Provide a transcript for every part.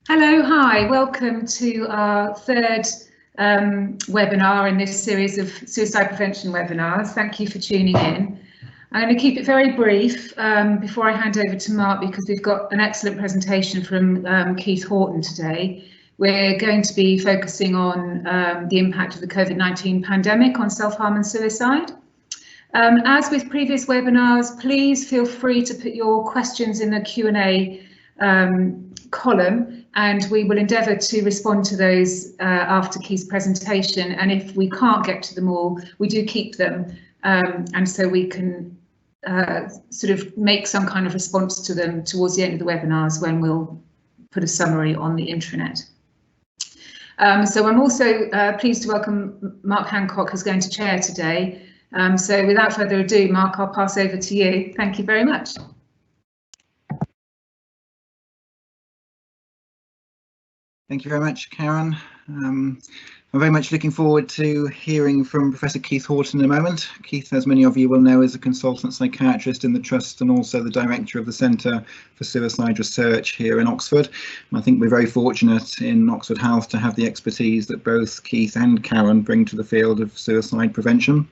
Hello, hi, welcome to our third webinar in this series of suicide prevention webinars. Thank you for tuning in. I'm going to keep it very brief before I hand over to Mark, because we've got an excellent presentation from Keith Hawton today. We're going to be focusing on the impact of the Covid-19 pandemic on self-harm and suicide. As with previous webinars, please feel free to put your questions in the Q&A column, and we will endeavour to respond to those after Keith's presentation. And if we can't get to them all, we do keep them, and so we can sort of make some kind of response to them towards the end of the webinars, when we'll put a summary on the intranet. So I'm also pleased to welcome Mark Hancock, who's going to chair today. So without further ado, Mark, I'll pass over to you. Thank you very much. Thank you very much, Karen. I'm very much looking forward to hearing from Professor Keith Hawton in a moment. Keith, as many of you will know, is a consultant psychiatrist in the Trust and also the director of the Centre for Suicide Research here in Oxford. And I think we're very fortunate in Oxford Health to have the expertise that both Keith and Karen bring to the field of suicide prevention.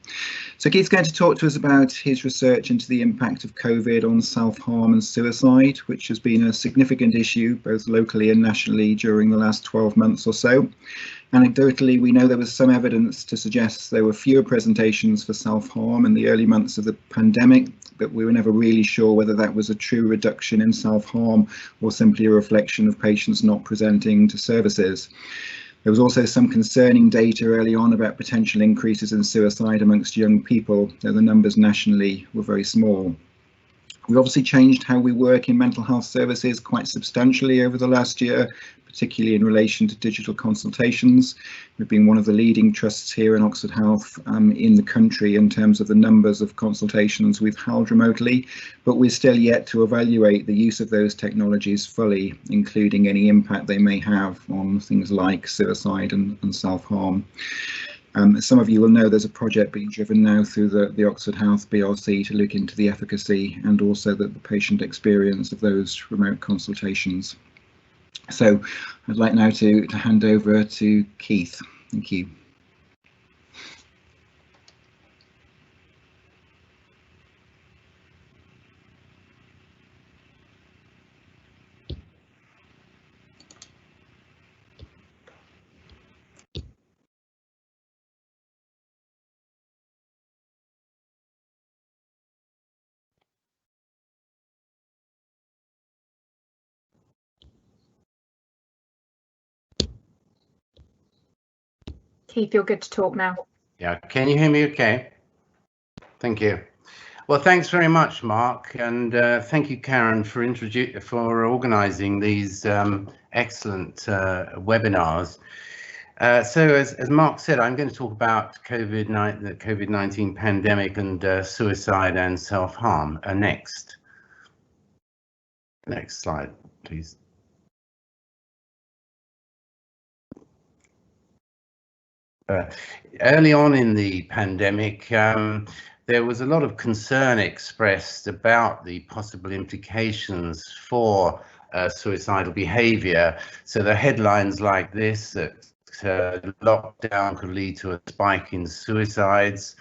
So Keith's going to talk to us about his research into the impact of COVID on self-harm and suicide, which has been a significant issue both locally and nationally during the last 12 months or so. Anecdotally, we know there was some evidence to suggest there were fewer presentations for self-harm in the early months of the pandemic, but we were never really sure whether that was a true reduction in self-harm or simply a reflection of patients not presenting to services. There was also some concerning data early on about potential increases in suicide amongst young people, though the numbers nationally were very small. We've obviously changed how we work in mental health services quite substantially over the last year, particularly in relation to digital consultations. We've been one of the leading trusts here in Oxford Health in the country in terms of the numbers of consultations we've held remotely, but we're still yet to evaluate the use of those technologies fully, including any impact they may have on things like suicide and self-harm. As some of you will know, there's a project being driven now through the Oxford Health BRC to look into the efficacy and also the patient experience of those remote consultations. So I'd like now to hand over to Keith. Thank you. Keith, you're good to talk now. Yeah, can you hear me okay? Thank you. Well, thanks very much, Mark, and thank you, Karen, for organising these excellent webinars. So as Mark said, I'm going to talk about the COVID-19 pandemic and suicide and self-harm. Next slide, please. Early on in the pandemic, there was a lot of concern expressed about the possible implications for suicidal behaviour. So the headlines like this, that lockdown could lead to a spike in suicides.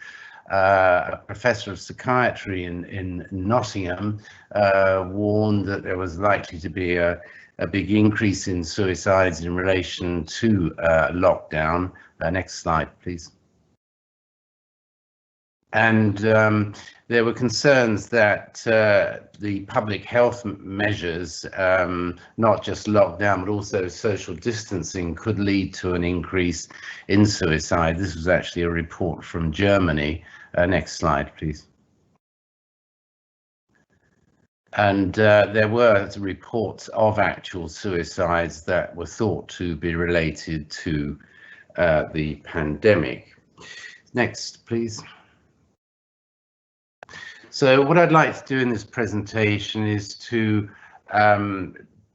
A professor of psychiatry in Nottingham warned that there was likely to be a big increase in suicides in relation to lockdown. Next slide, please. And there were concerns that the public health measures, not just lockdown, but also social distancing, could lead to an increase in suicide. This was actually a report from Germany. Next slide, please. And there were reports of actual suicides that were thought to be related to the pandemic. Next, please. So what I'd like to do in this presentation is to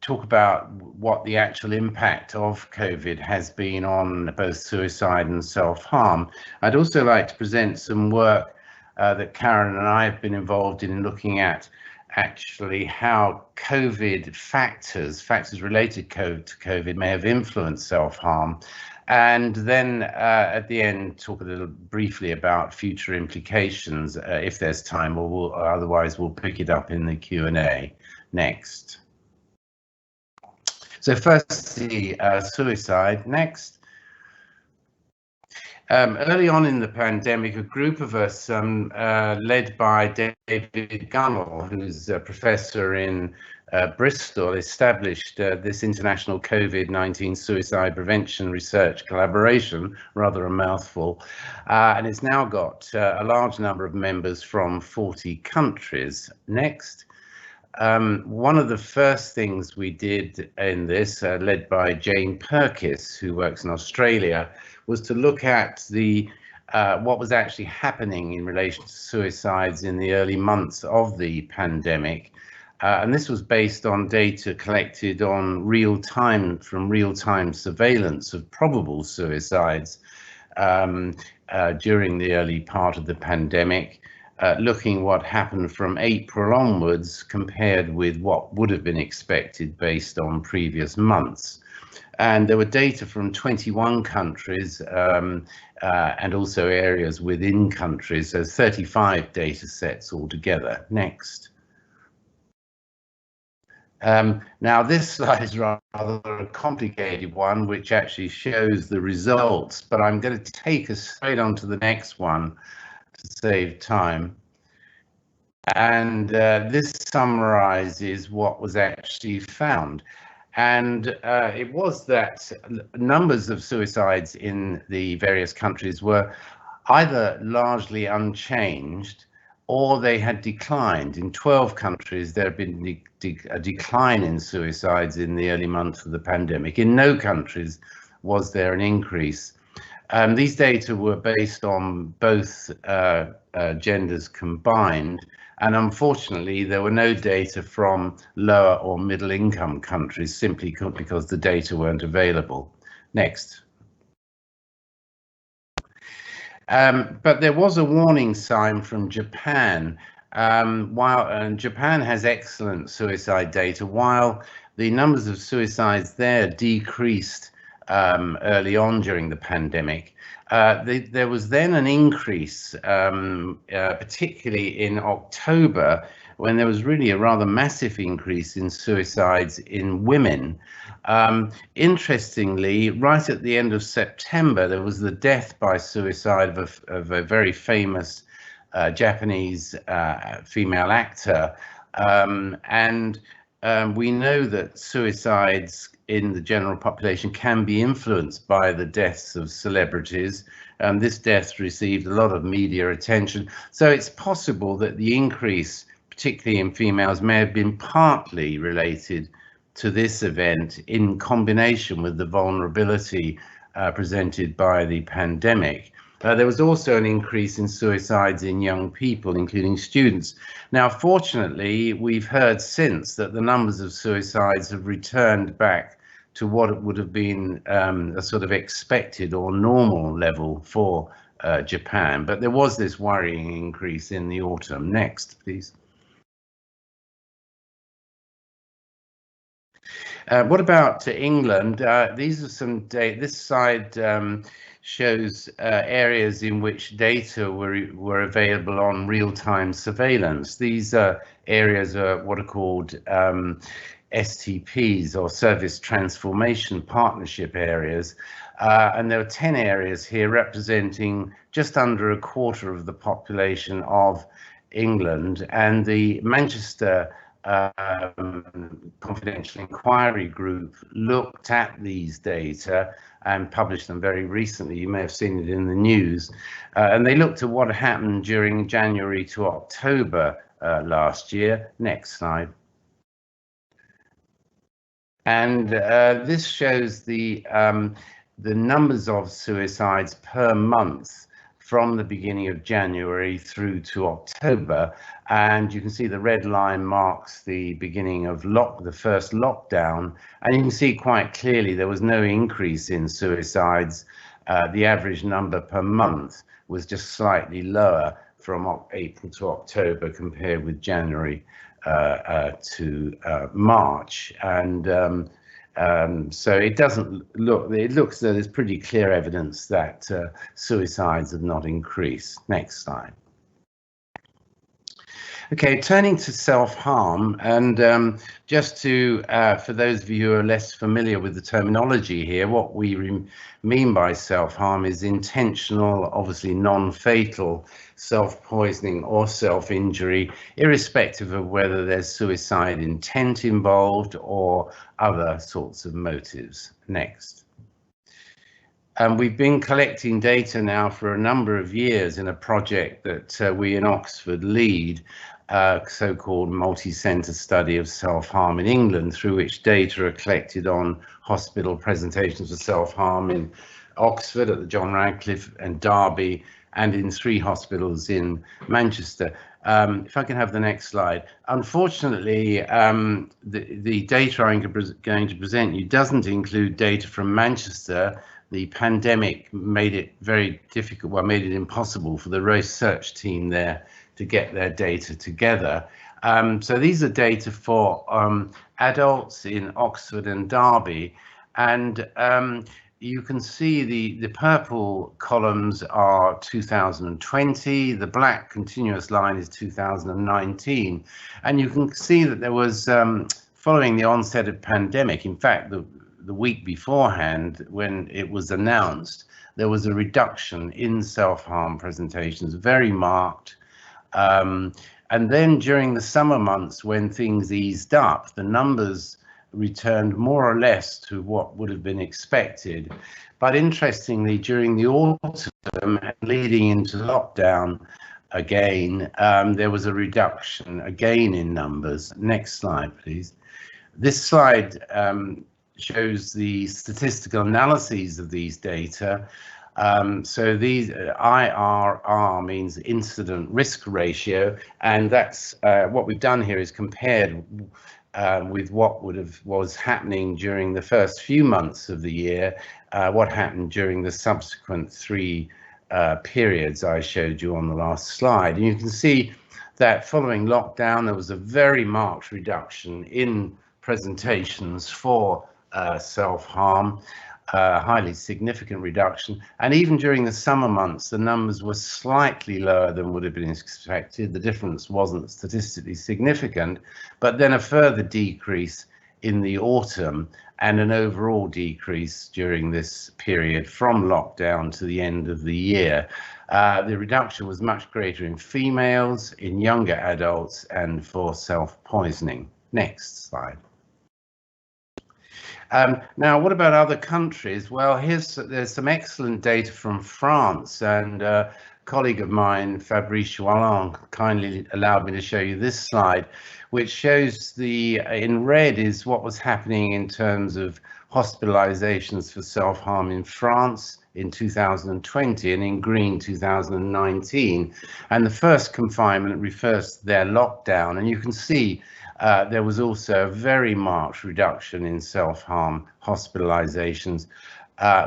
talk about what the actual impact of COVID has been on both suicide and self-harm. I'd also like to present some work that Karen and I have been involved in looking at actually how COVID factors related to COVID may have influenced self-harm. And then at the end, talk a little briefly about future implications if there's time, or otherwise we'll pick it up in the Q&A. Next. So firstly, suicide. Next. Early on in the pandemic, a group of us, led by David Gunnell, who's a professor in Bristol, established this international COVID-19 suicide prevention research collaboration, rather a mouthful, and it's now got a large number of members from 40 countries. Next. One of the first things we did in this, led by Jane Purkis, who works in Australia, was to look at the what was actually happening in relation to suicides in the early months of the pandemic. And this was based on data collected on real-time surveillance of probable suicides during the early part of the pandemic. Looking what happened from April onwards compared with what would have been expected based on previous months. And there were data from 21 countries and also areas within countries, so 35 data sets altogether. Next. Now this slide is rather a complicated one, which actually shows the results, but I'm going to take us straight on to the next one to save time. And this summarizes what was actually found. And it was that numbers of suicides in the various countries were either largely unchanged or they had declined. In 12 countries, there had been a decline in suicides in the early months of the pandemic. In no countries was there an increase. These data were based on both genders combined, and unfortunately there were no data from lower or middle income countries simply because the data weren't available. Next. But there was a warning sign from Japan. While Japan has excellent suicide data, while the numbers of suicides there decreased early on during the pandemic, there was then an increase, particularly in October, when there was really a rather massive increase in suicides in women. Interestingly, right at the end of September, there was the death by suicide of a very famous Japanese female actor. We know that suicides in the general population can be influenced by the deaths of celebrities. This death received a lot of media attention. So it's possible that the increase, particularly in females, may have been partly related to this event in combination with the vulnerability presented by the pandemic. There was also an increase in suicides in young people, including students. Now, fortunately, we've heard since that the numbers of suicides have returned back to what would have been a sort of expected or normal level for Japan. But there was this worrying increase in the autumn. Next, please. What about England? These are some data. This slide shows areas in which data were available on real-time surveillance. These areas are what are called STPs, or Service Transformation Partnership areas. And there are 10 areas here representing just under a quarter of the population of England. And the Manchester Confidential Inquiry Group looked at these data and published them very recently. You may have seen it in the news. And they looked at what happened during January to October last year. Next slide. And this shows the numbers of suicides per month from the beginning of January through to October. And you can see the red line marks the beginning of the first lockdown. And you can see quite clearly there was no increase in suicides. The average number per month was just slightly lower from April to October compared with January to March, and so it looks that there's pretty clear evidence that suicides have not increased. Next slide. Okay, turning to self-harm, and just to, for those of you who are less familiar with the terminology here, what we mean by self-harm is intentional, obviously non-fatal self-poisoning or self-injury, irrespective of whether there's suicide intent involved or other sorts of motives. Next. We've been collecting data now for a number of years in a project that we in Oxford lead, so-called multi-centre study of self-harm in England, through which data are collected on hospital presentations of self-harm in Oxford at the John Radcliffe and Derby, and in 3 hospitals in Manchester. If I can have the next slide. Unfortunately, the data I'm going to present you doesn't include data from Manchester. The pandemic made it very difficult, well, made it impossible for the research team there to get their data together. So these are data for adults in Oxford and Derby, and you can see the purple columns are 2020, the black continuous line is 2019, and you can see that there was, following the onset of pandemic, in fact, the week beforehand, when it was announced, there was a reduction in self-harm presentations, very marked. And then during the summer months, when things eased up, the numbers returned more or less to what would have been expected. But interestingly, during the autumn and leading into lockdown again, there was a reduction again in numbers. Next slide, please. This slide shows the statistical analyses of these data. So these IRR means incident risk ratio, and that's what we've done here is compared with what was happening during the first few months of the year, what happened during the subsequent 3 periods I showed you on the last slide. And you can see that following lockdown, there was a very marked reduction in presentations for self-harm, highly significant reduction, and even during the summer months the numbers were slightly lower than would have been expected. The difference wasn't statistically significant, but then a further decrease in the autumn and an overall decrease during this period from lockdown to the end of the year. The reduction was much greater in females, in younger adults, and for self-poisoning. Next slide. Now, what about other countries? Well, there's some excellent data from France, and a colleague of mine, Fabrice Joalin, kindly allowed me to show you this slide, which shows in red is what was happening in terms of hospitalizations for self-harm in France in 2020, and in green 2019. And the first confinement refers to their lockdown, and you can see there was also a very marked reduction in self-harm hospitalizations,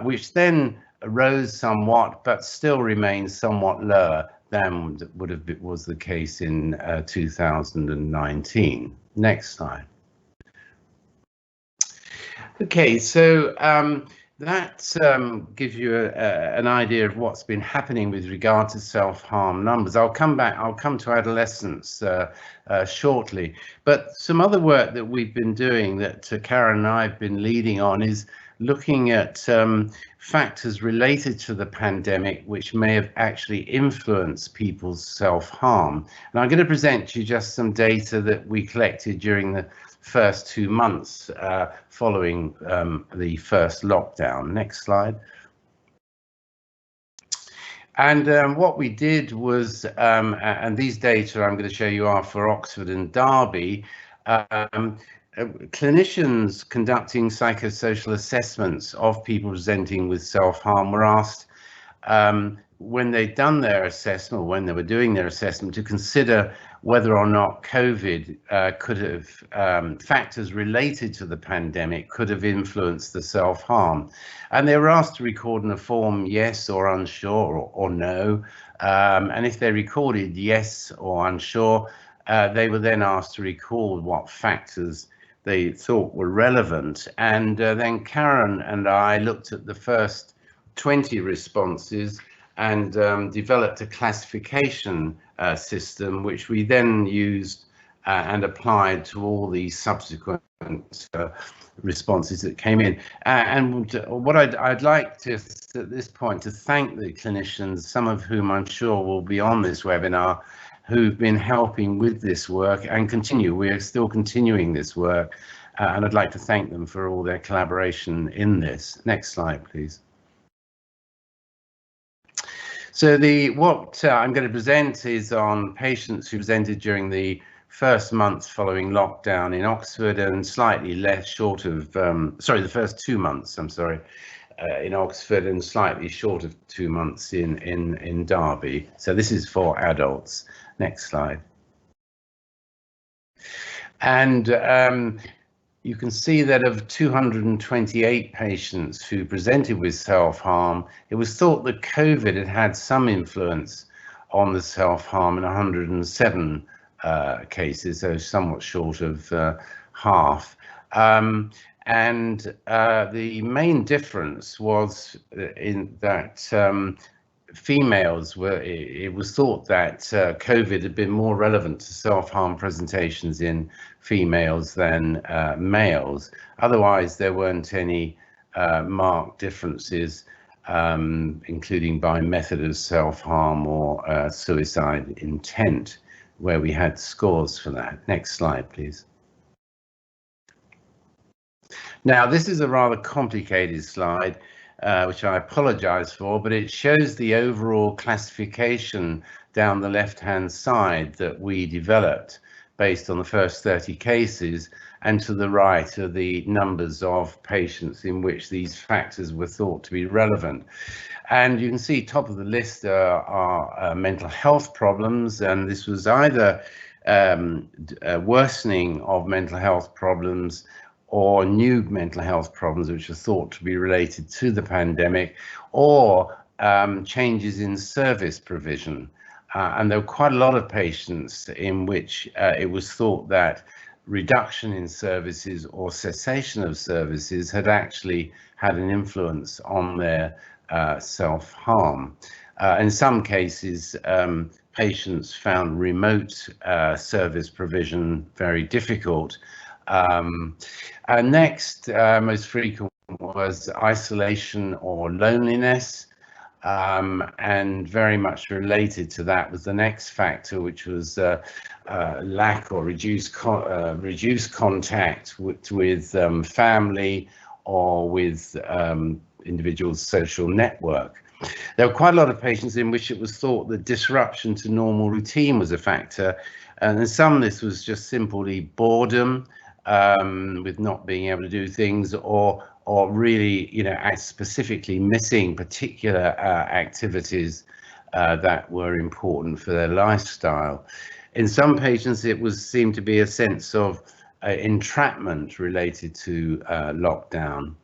which then rose somewhat, but still remains somewhat lower than was the case in 2019. Next slide. Okay, so that gives you an idea of what's been happening with regard to self-harm numbers. I'll come to adolescents shortly, but some other work that we've been doing that Karen and I have been leading on is looking at factors related to the pandemic which may have actually influenced people's self-harm. And I'm going to present you just some data that we collected during the first 2 months following the first lockdown. Next slide. And what we did was, and these data I'm going to show you are for Oxford and Derby, clinicians conducting psychosocial assessments of people presenting with self-harm were asked when they'd done their assessment, when they were doing their assessment, to consider whether or not COVID could have, factors related to the pandemic could have influenced the self-harm. And they were asked to record in a form yes or unsure or no. And if they recorded yes or unsure, they were then asked to record what factors they thought were relevant. And then Karen and I looked at the first 20 responses and developed a classification system, which we then used and applied to all the subsequent responses that came in. And what I'd like to, at this point, to thank the clinicians, some of whom I'm sure will be on this webinar, who've been helping with this work and continue. We are still continuing this work, and I'd like to thank them for all their collaboration in this. Next slide, please. So what I'm going to present is on patients who presented during the first month following lockdown in Oxford and slightly less short of, the first 2 months, I'm sorry, in Oxford and slightly short of 2 months in Derby. So this is for adults. Next slide. And you can see that of 228 patients who presented with self-harm, it was thought that COVID had had some influence on the self-harm in 107 cases, so somewhat short of half. And the main difference was in that females were, it was thought that COVID had been more relevant to self-harm presentations in females than males. Otherwise, there weren't any marked differences, including by method of self-harm or suicide intent, where we had scores for that. Next slide, please. Now, this is a rather complicated slide, which I apologize for, but it shows the overall classification down the left-hand side that we developed based on the first 30 cases, and to the right are the numbers of patients in which these factors were thought to be relevant. And you can see top of the list are mental health problems, and this was either worsening of mental health problems or new mental health problems which are thought to be related to the pandemic, or changes in service provision. And there were quite a lot of patients in which it was thought that reduction in services or cessation of services had actually had an influence on their self-harm. In some cases, patients found remote service provision very difficult. And next, most frequent was isolation or loneliness. And very much related to that was the next factor, which was lack or reduced contact with family or with individuals' social network. There were quite a lot of patients in which it was thought that disruption to normal routine was a factor, and in some this was just simply boredom with not being able to do things, or really, specifically missing particular activities that were important for their lifestyle. In some patients, it seemed to be a sense of entrapment related to lockdown.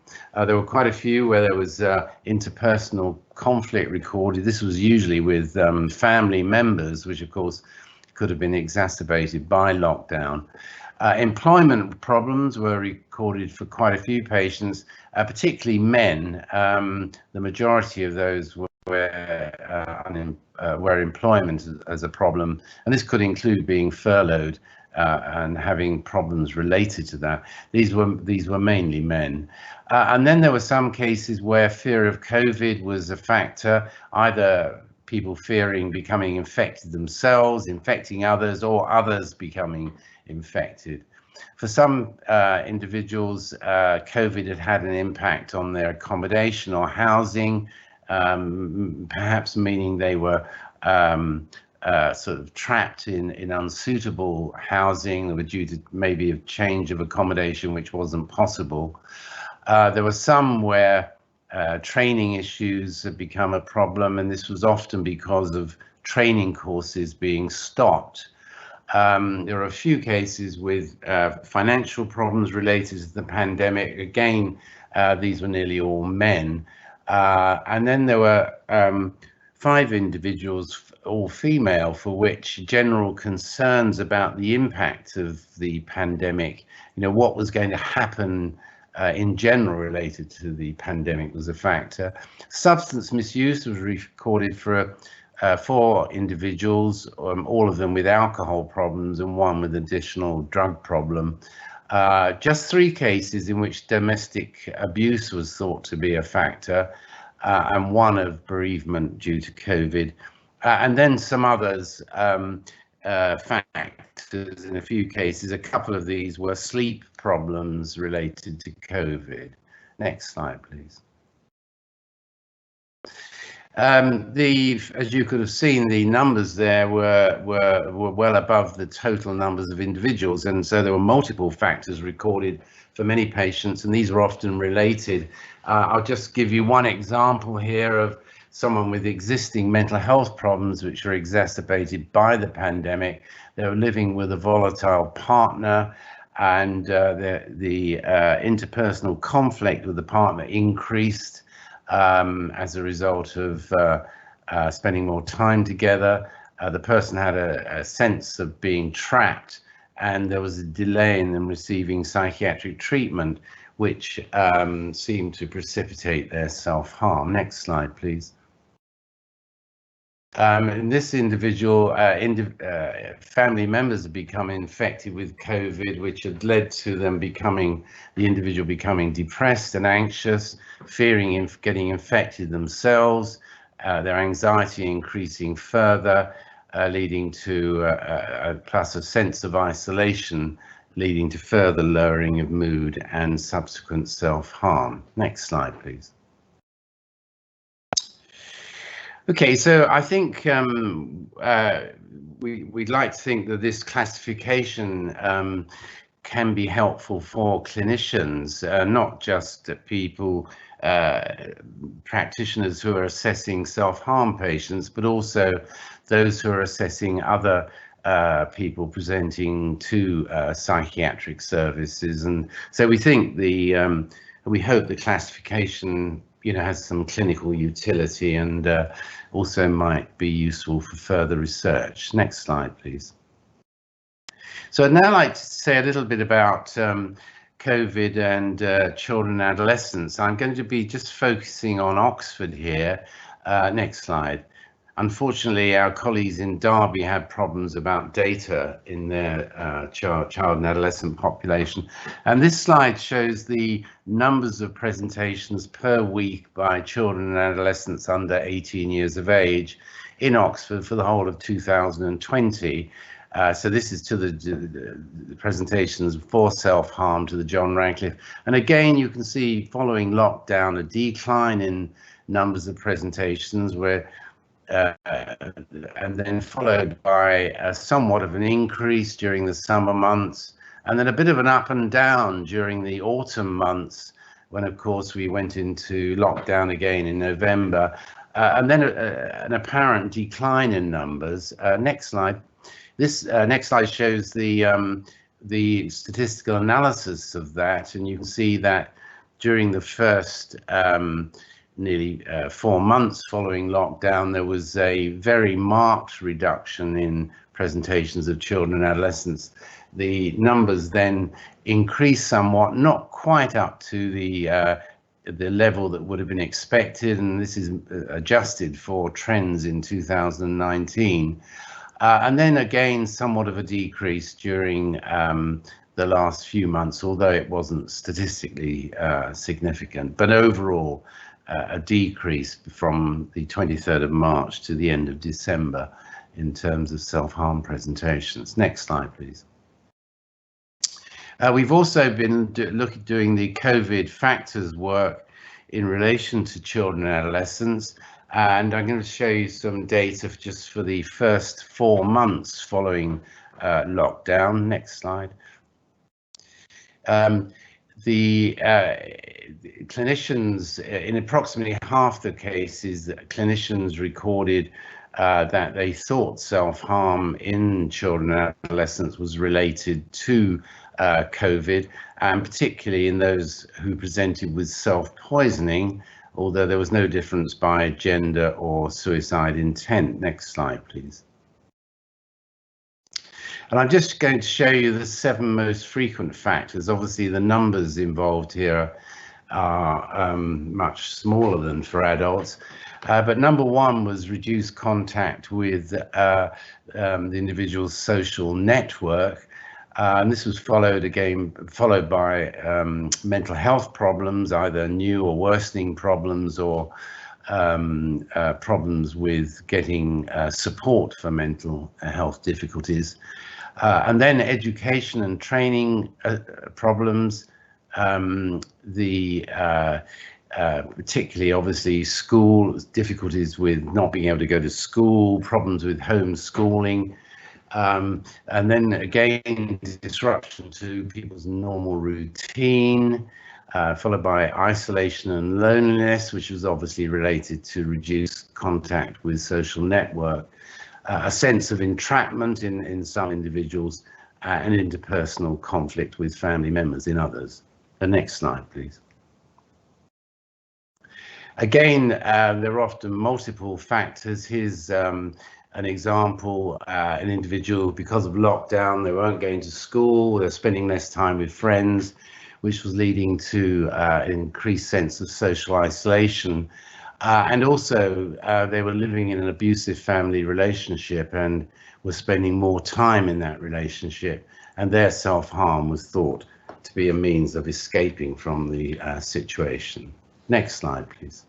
There were quite a few where there was interpersonal conflict recorded. This was usually with family members, which of course could have been exacerbated by lockdown. Employment problems were recorded for quite a few patients, particularly men. The majority of those were employment as a problem, and this could include being furloughed and having problems related to that. These were mainly men. And then there were some cases where fear of COVID was a factor, either people fearing becoming infected themselves, infecting others, or others becoming infected. For some individuals, COVID had had an impact on their accommodation or housing, perhaps meaning they were sort of trapped in unsuitable housing that were due to maybe a change of accommodation which wasn't possible. There were some where training issues have become a problem, and this was often because of training courses being stopped. There are a few cases with financial problems related to the pandemic. Again, these were nearly all men. And then there were 5 individuals, all female, for which general concerns about the impact of the pandemic, what was going to happen in general related to the pandemic was a factor. Substance misuse was recorded for 4 individuals, all of them with alcohol problems and 1 with additional drug problem. Just 3 cases in which domestic abuse was thought to be a factor, and 1 of bereavement due to COVID. And then some others, factors in a few cases. A couple of these were sleep problems related to COVID. Next slide, please. As you could have seen, the numbers there were well above the total numbers of individuals, and so there were multiple factors recorded for many patients, and these are often related. I'll just give you one example here of someone with existing mental health problems which are exacerbated by the pandemic. They were living with a volatile partner, and the interpersonal conflict with the partner increased as a result of spending more time together. The person had a sense of being trapped, and there was a delay in them receiving psychiatric treatment, which seemed to precipitate their self-harm. Next slide, please. In this individual, family members have become infected with COVID, which had led to them the individual becoming depressed and anxious, fearing getting infected themselves, their anxiety increasing further, leading to plus a sense of isolation, leading to further lowering of mood and subsequent self-harm. Next slide, please. Okay, so I think we'd like to think that this classification can be helpful for clinicians, not just people, practitioners who are assessing self-harm patients, but also those who are assessing other people presenting to psychiatric services. And so we think we hope the classification has some clinical utility and also might be useful for further research. Next slide, please. So I'd now like to say a little bit about COVID and children and adolescents. I'm going to be just focusing on Oxford here. Next slide. Unfortunately, our colleagues in Derby had problems about data in their child and adolescent population. And this slide shows the numbers of presentations per week by children and adolescents under 18 years of age in Oxford for the whole of 2020. So this is to the presentations for self-harm to the John Radcliffe. And again, you can see following lockdown, a decline in numbers of presentations and then followed by somewhat of an increase during the summer months, and then a bit of an up and down during the autumn months, when of course we went into lockdown again in November, and then an apparent decline in numbers. Next slide. This next slide shows the statistical analysis of that, and you can see that during the first nearly 4 months following lockdown, there was a very marked reduction in presentations of children and adolescents. The numbers then increased somewhat, not quite up to the level that would have been expected, and this is adjusted for trends in 2019. And then again, somewhat of a decrease during the last few months, although it wasn't statistically significant, but overall, a decrease from the 23rd of March to the end of December in terms of self-harm presentations. Next slide, please. We've also been doing the COVID factors work in relation to children and adolescents, and I'm going to show you some data just for the first 4 months following lockdown. Next slide. the clinicians, in approximately half the cases, clinicians recorded that they thought self-harm in children and adolescents was related to COVID, and particularly in those who presented with self-poisoning, although there was no difference by gender or suicide intent. Next slide, please. And I'm just going to show you the 7 most frequent factors. Obviously, the numbers involved here are much smaller than for adults. But number 1 was reduced contact with the individual's social network. And this was followed by mental health problems, either new or worsening problems, or problems with getting support for mental health difficulties. And then education and training problems, particularly obviously school difficulties with not being able to go to school, problems with homeschooling, and then again disruption to people's normal routine, followed by isolation and loneliness, which was obviously related to reduced contact with social network, a sense of entrapment in some individuals, and interpersonal conflict with family members in others. The next slide, please. Again, there are often multiple factors. Here's an example, an individual, because of lockdown, they weren't going to school, they're spending less time with friends, which was leading to an increased sense of social isolation. And also, they were living in an abusive family relationship and were spending more time in that relationship, and their self-harm was thought to be a means of escaping from the situation. Next slide, please.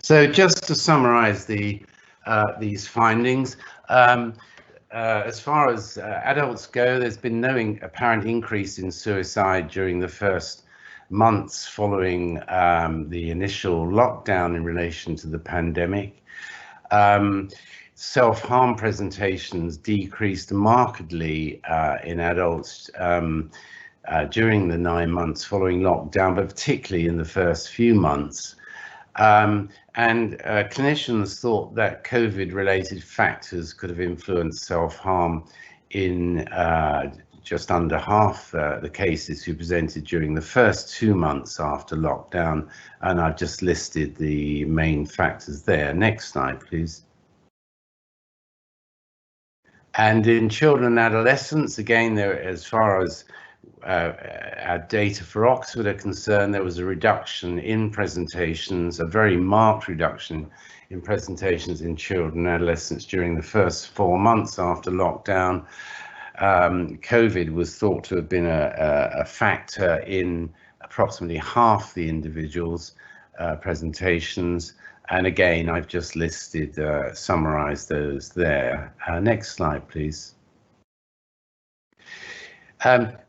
So just to summarize these findings, as far as adults go, there's been no apparent increase in suicide during the first months following the initial lockdown in relation to the pandemic. Self-harm presentations decreased markedly in adults during the 9 months following lockdown, but particularly in the first few months. And clinicians thought that COVID-related factors could have influenced self-harm in just under half the cases who presented during the first 2 months after lockdown, and I've just listed the main factors there. Next slide, please. And in children and adolescents, again, there, as far as our data for Oxford are concerned, there was a reduction in presentations, a very marked reduction in presentations in children and adolescents during the first 4 months after lockdown. COVID was thought to have been a factor in approximately half the individuals' presentations. And again, I've just listed, summarized those there. Next slide, please.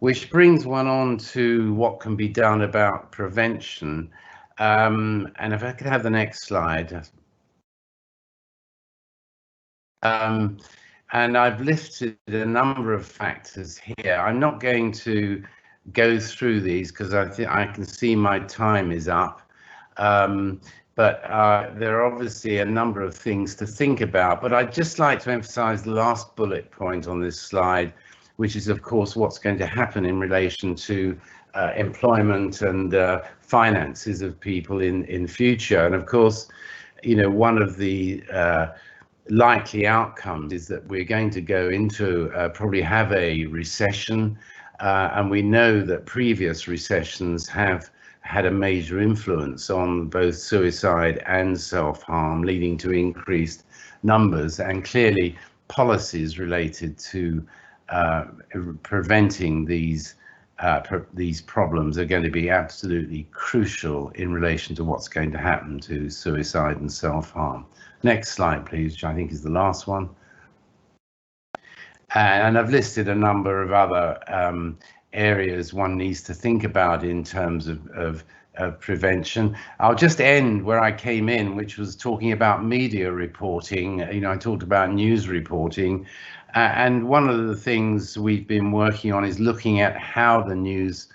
Which brings one on to what can be done about prevention. And if I could have the next slide. And I've listed a number of factors here. I'm not going to go through these because I can see my time is up. But there are obviously a number of things to think about. But I'd just like to emphasize the last bullet point on this slide, which is, of course, what's going to happen in relation to employment and finances of people in future. And of course, you know, one of the likely outcomes is that we're going to go into probably have a recession, and we know that previous recessions have had a major influence on both suicide and self-harm, leading to increased numbers, and clearly policies related to preventing these problems are going to be absolutely crucial in relation to what's going to happen to suicide and self-harm. Next slide, please, which I think is the last one. And I've listed a number of other areas one needs to think about in terms of prevention. I'll just end where I came in, which was talking about media reporting. You know, I talked about news reporting, and one of the things we've been working on is looking at how news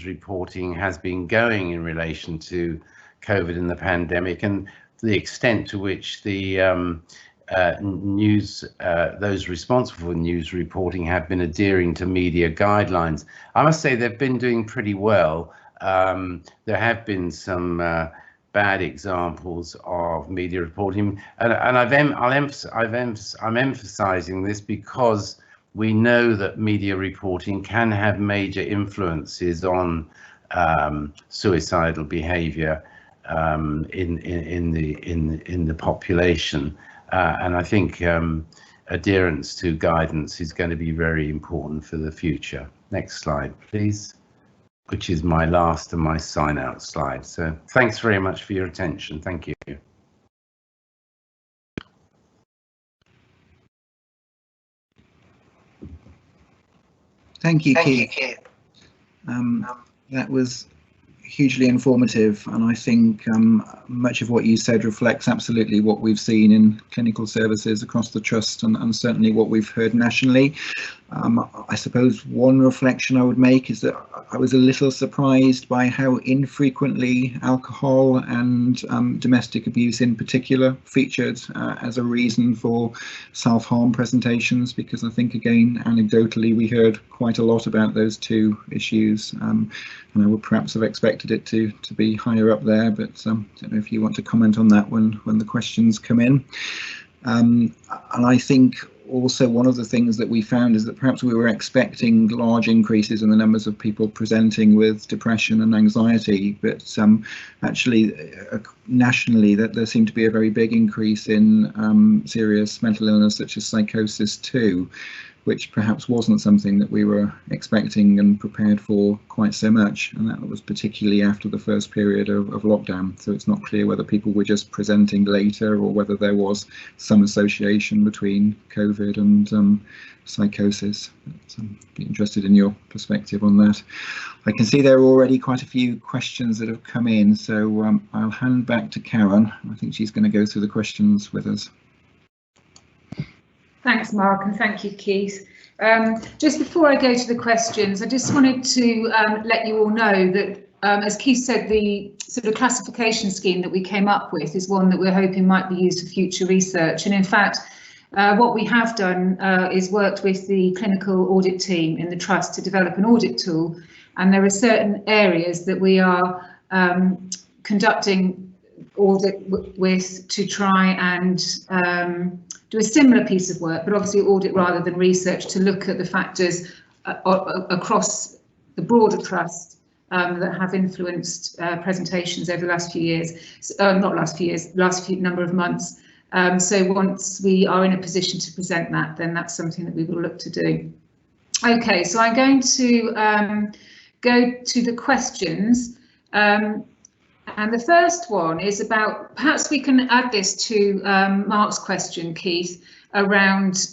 reporting has been going in relation to COVID and the pandemic, and the extent to which the those responsible for news reporting have been adhering to media guidelines. I must say they've been doing pretty well. There have been some bad examples of media reporting, and I'm emphasizing this because we know that media reporting can have major influences on suicidal behavior in the population, and I think adherence to guidance is going to be very important for the future. Next slide, please, which is my last and my sign out slide. So thanks very much for your attention. Thank you. Thank you, Keith. That was hugely informative, and I think much of what you said reflects absolutely what we've seen in clinical services across the trust, and certainly what we've heard nationally. I suppose one reflection I would make is that I was a little surprised by how infrequently alcohol and domestic abuse in particular featured as a reason for self-harm presentations, because I think, again, anecdotally, we heard quite a lot about those two issues, and I would perhaps have expected it to be higher up there, but I don't know if you want to comment on that when the questions come in. And I think also one of the things that we found is that perhaps we were expecting large increases in the numbers of people presenting with depression and anxiety, but actually nationally that there seemed to be a very big increase in serious mental illness such as psychosis too, which perhaps wasn't something that we were expecting and prepared for quite so much, and that was particularly after the first period of lockdown. So it's not clear whether people were just presenting later or whether there was some association between COVID and psychosis. But, be interested in your perspective on that. I can see there are already quite a few questions that have come in, so I'll hand back to Karen. I think she's going to go through the questions with us. Thanks, Mark, and thank you, Keith. Just before I go to the questions, I just wanted to let you all know that, as Keith said, the sort of classification scheme that we came up with is one that we're hoping might be used for future research. And in fact, what we have done is worked with the clinical audit team in the trust to develop an audit tool. And there are certain areas that we are conducting audit with to try and do a similar piece of work, but obviously audit rather than research, to look at the factors across the broader trust that have influenced presentations over the last few years, not last few years, last few number of months. So once we are in a position to present that, then that's something that we will look to do. Okay, so I'm going to go to the questions. And the first one is about, perhaps we can add this to Mark's question, Keith, around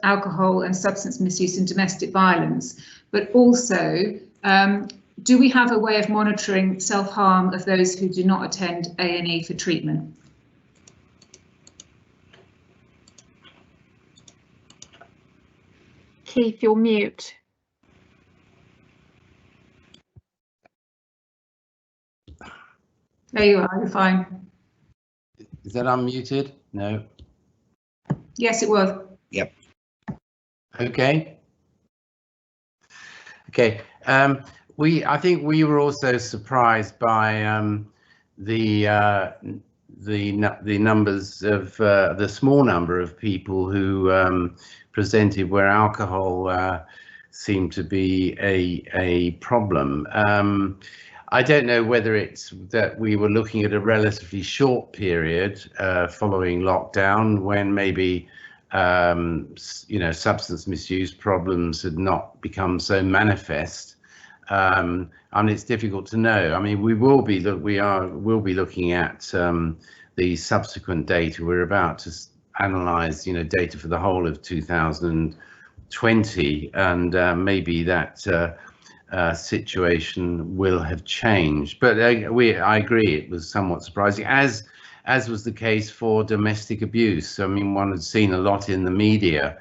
alcohol and substance misuse and domestic violence, but also do we have a way of monitoring self-harm of those who do not attend A&E for treatment? Keith, you're mute. There you are, you're fine. Is that unmuted? No. Yes, it was. Yep. Okay. Okay. I think we were also surprised by the numbers of the small number of people who presented where alcohol seemed to be a problem. I don't know whether it's that we were looking at a relatively short period following lockdown, when maybe you know, substance misuse problems had not become so manifest. I mean, it's difficult to know. I mean, we will be looking at the subsequent data. We're about to analyse, you know, data for the whole of 2020, and maybe that situation will have changed. But I agree, it was somewhat surprising, as was the case for domestic abuse. I mean, one had seen a lot in the media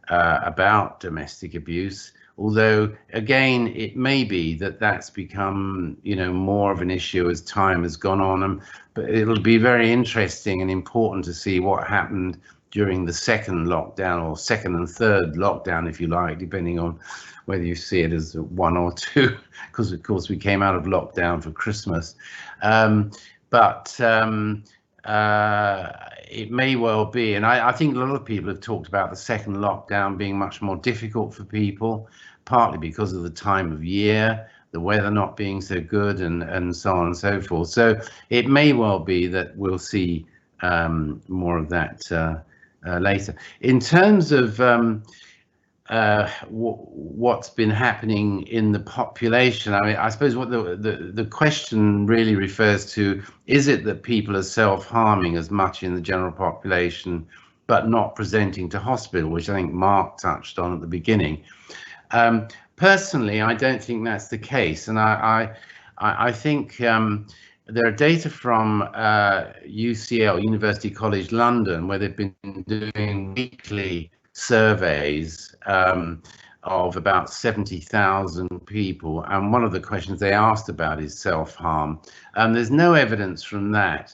about domestic abuse, although again, it may be that that's become, you know, more of an issue as time has gone on. But it'll be very interesting and important to see what happened during the second lockdown, or second and third lockdown, if you like, depending on whether you see it as one or two, because of course we came out of lockdown for Christmas. It may well be, and I think a lot of people have talked about the second lockdown being much more difficult for people, partly because of the time of year, the weather not being so good, and so on and so forth. So it may well be that we'll see more of that later. In terms of what's been happening in the population, I mean, I suppose what the question really refers to, is it that people are self-harming as much in the general population but not presenting to hospital, which I think Mark touched on at the beginning. Personally, I don't think that's the case, and I think there are data from UCL, University College London, where they've been doing weekly surveys of about 70,000 people, and one of the questions they asked about is self-harm. There's no evidence from that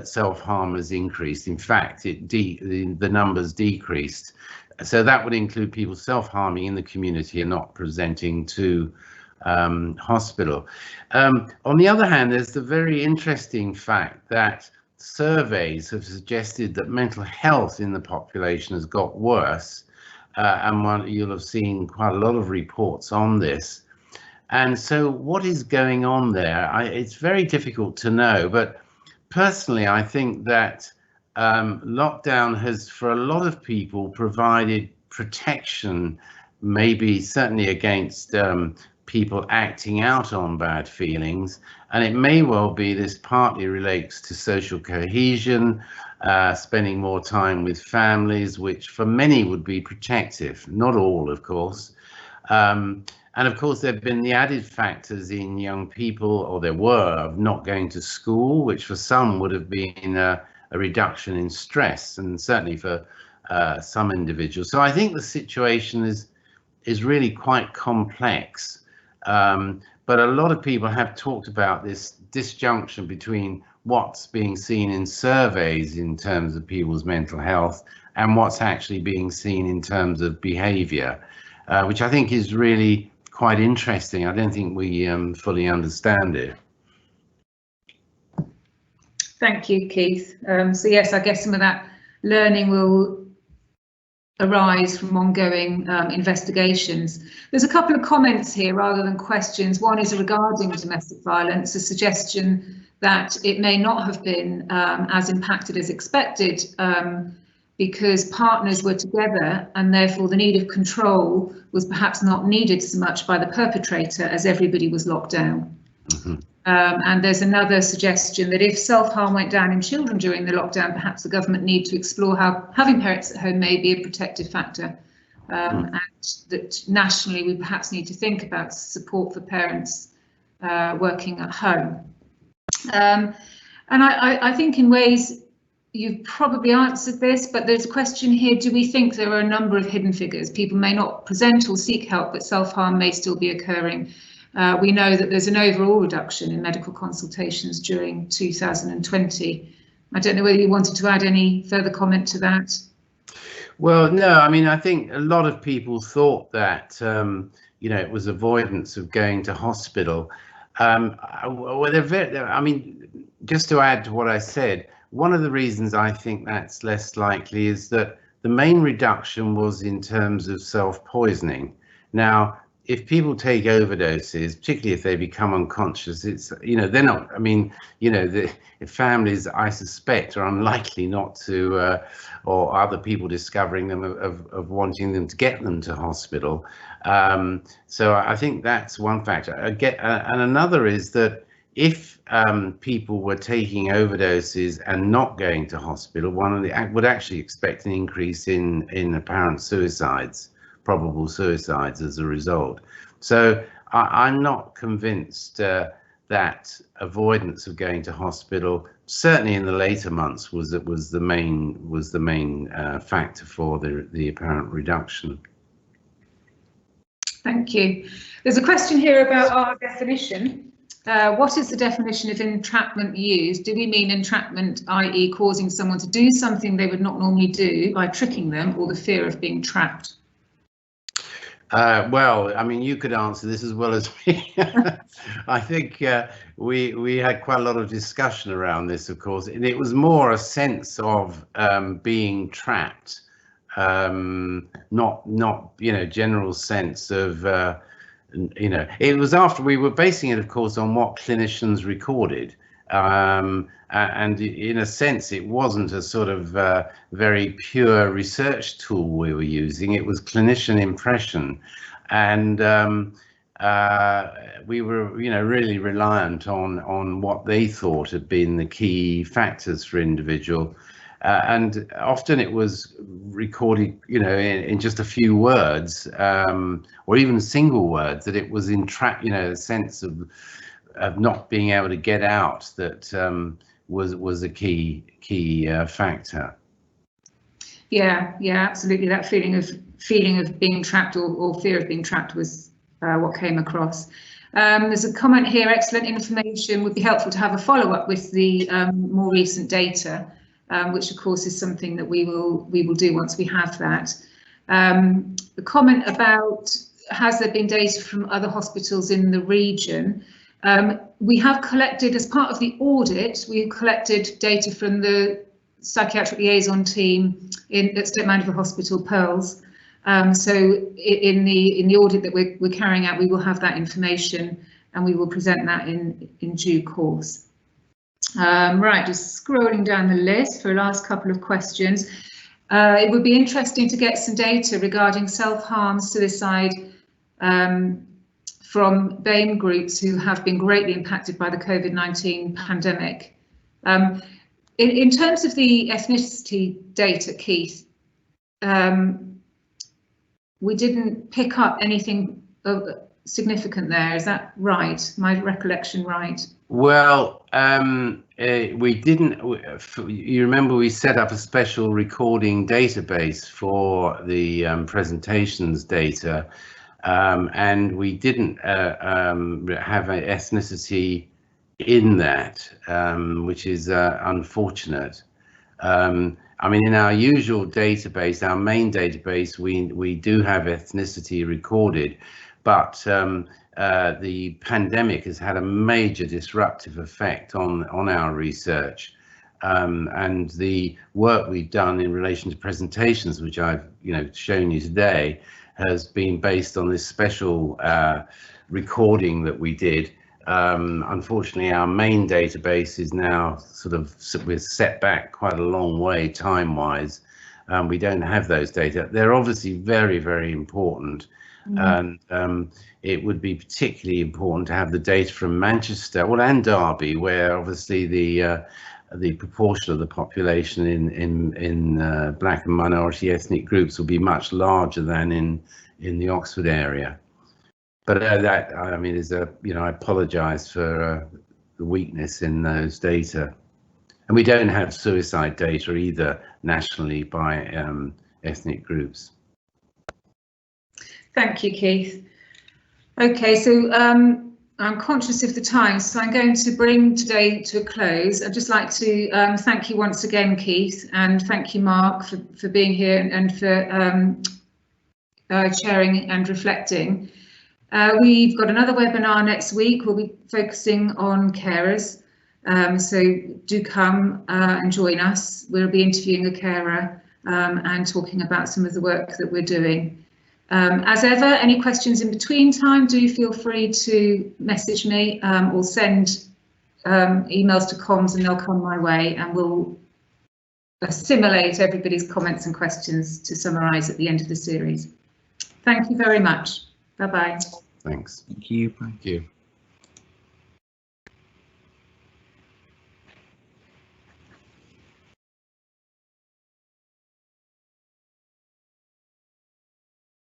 self-harm has increased. In fact, the numbers decreased. So that would include people self-harming in the community and not presenting to hospital. On the other hand, there's the very interesting fact that surveys have suggested that mental health in the population has got worse, and you'll have seen quite a lot of reports on this. And so what is going on there? It's very difficult to know, but personally I think that lockdown has, for a lot of people, provided protection, maybe certainly against people acting out on bad feelings, and it may well be this partly relates to social cohesion, spending more time with families, which for many would be protective, not all, of course. And of course, there have been the added factors in young people, or there were, of not going to school, which for some would have been a reduction in stress, and certainly for some individuals. So I think the situation is really quite complex. But a lot of people have talked about this disjunction between what's being seen in surveys in terms of people's mental health and what's actually being seen in terms of behavior, which I think is really quite interesting. I don't think we fully understand it. Thank you, Keith. So yes, I guess some of that learning will arise from ongoing investigations. There's a couple of comments here rather than questions. One is regarding domestic violence, a suggestion that it may not have been as impacted as expected because partners were together, and therefore the need of control was perhaps not needed so much by the perpetrator as everybody was locked down. Mm-hmm. And there's another suggestion that if self-harm went down in children during the lockdown, perhaps the government need to explore how having parents at home may be a protective factor, and that nationally we perhaps need to think about support for parents working at home. And I think in ways you've probably answered this, but there's a question here: do we think there are a number of hidden figures? People may not present or seek help, but self-harm may still be occurring. We know that there's an overall reduction in medical consultations during 2020. I don't know whether you wanted to add any further comment to that. Well, no, I mean, I think a lot of people thought that, you know, it was avoidance of going to hospital. I mean, just to add to what I said, one of the reasons I think that's less likely is that the main reduction was in terms of self-poisoning. Now, if people take overdoses, particularly if they become unconscious, it's, you know, they're not, I mean, you know, the families, I suspect, are unlikely not to, or other people discovering them, of wanting them to get them to hospital. So I think that's one factor. And another is that if people were taking overdoses and not going to hospital, one would actually expect an increase in apparent suicides, probable suicides as a result. So I'm not convinced that avoidance of going to hospital, certainly in the later months, was the main factor for the apparent reduction. Thank you. There's a question here about our definition. What is the definition of entrapment used? Do we mean entrapment, i.e. causing someone to do something they would not normally do by tricking them, or the fear of being trapped? Well, I mean, you could answer this as well as me. I think we had quite a lot of discussion around this, of course, and it was more a sense of being trapped, not general sense of it was after we were basing it, of course, on what clinicians recorded. And in a sense, it wasn't a sort of very pure research tool we were using. It was clinician impression, and we were, really reliant on what they thought had been the key factors for individual. And often it was recorded, in just a few words, or even single words, that it was a sense of not being able to get out that was a key factor. Yeah, absolutely. That feeling of being trapped or fear of being trapped was what came across. There's a comment here: excellent information. Would be helpful to have a follow-up with the more recent data, which of course is something that we will do once we have that. The comment about has there been data from other hospitals in the region? We have collected, as part of the audit, we've collected data from the psychiatric liaison team at Stoke Mandeville Hospital, Pearls. So in the audit that we're carrying out, we will have that information and we will present that in due course. Right, just scrolling down the list for the last couple of questions. It would be interesting to get some data regarding self-harm, suicide, from BAME groups who have been greatly impacted by the Covid-19 pandemic. In terms of the ethnicity data, Keith, we didn't pick up anything significant there. Is that right? My recollection right? Well, we didn't. You remember we set up a special recording database for the presentations data. And we didn't have an ethnicity in that, which is unfortunate. I mean, in our usual database, our main database, we do have ethnicity recorded, but the pandemic has had a major disruptive effect on our research. And the work we've done in relation to presentations, which I've shown you today, has been based on this special recording that we did. Unfortunately, our main database is now we're set back quite a long way time-wise. We don't have those data. They're obviously very, very important. And it would be particularly important to have the data from Manchester, well, and Derby, where obviously the proportion of the population in black and minority ethnic groups will be much larger than in the Oxford area. But that, I mean, is I apologise for the weakness in those data, and we don't have suicide data either nationally by ethnic groups. Thank you, Keith. Okay, so I'm conscious of the time, so I'm going to bring today to a close. I'd just like to thank you once again, Keith, and thank you, Mark, for being here and for sharing and reflecting. We've got another webinar next week. We'll be focusing on carers, so do come and join us. We'll be interviewing a carer and talking about some of the work that we're doing. As ever, any questions in between time, do feel free to message me or send emails to comms and they'll come my way, and we'll assimilate everybody's comments and questions to summarise at the end of the series. Thank you very much. Bye-bye. Thanks. Thank you. Bye. Thank you.